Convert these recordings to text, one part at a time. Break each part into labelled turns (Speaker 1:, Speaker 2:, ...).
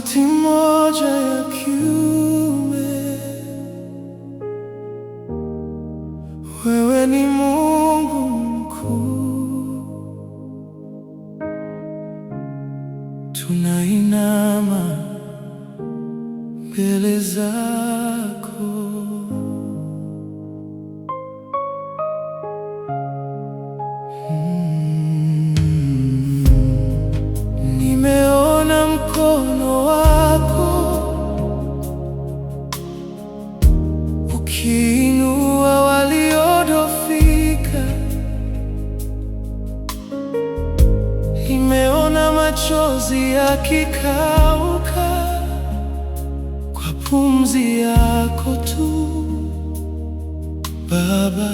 Speaker 1: sauti moja ya kiume, wewe ni Mungu mkuu. Tunainama mbele zako, nimeona mkono wako ukiinua waliodhoofika, nimeona machozi yakikauka kwa pumzi yako tu. Baba,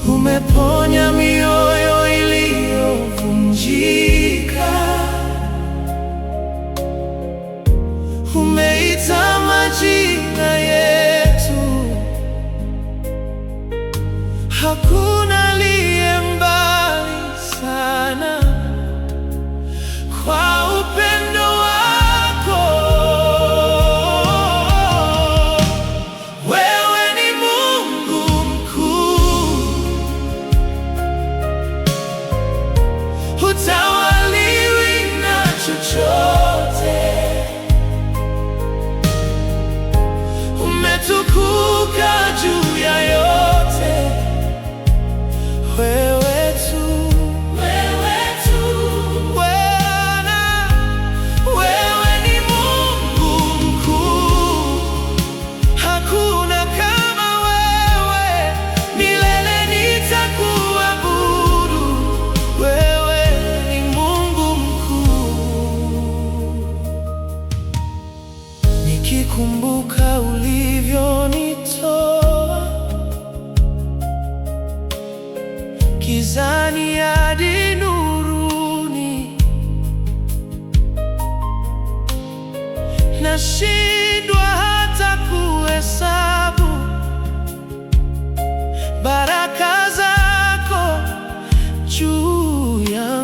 Speaker 1: umeponya mioyo iliyovunjika, umeita majina yetu, hakuna aliye mbali sana kwa upendo wako. Wewe ni Mungu mkuu, hutawaliwi na chochote, umetukuka juu ya yote. Wewe tu, wewe tu, Bwana, wewe ni Mungu mkuu, hakuna kama wewe, milele nitakuabudu. Wewe ni Mungu mkuu, nikikumbuka ulivyonitoa gizani hadi nuruni, nashindwa hata kuhesabu baraka zako juu yangu.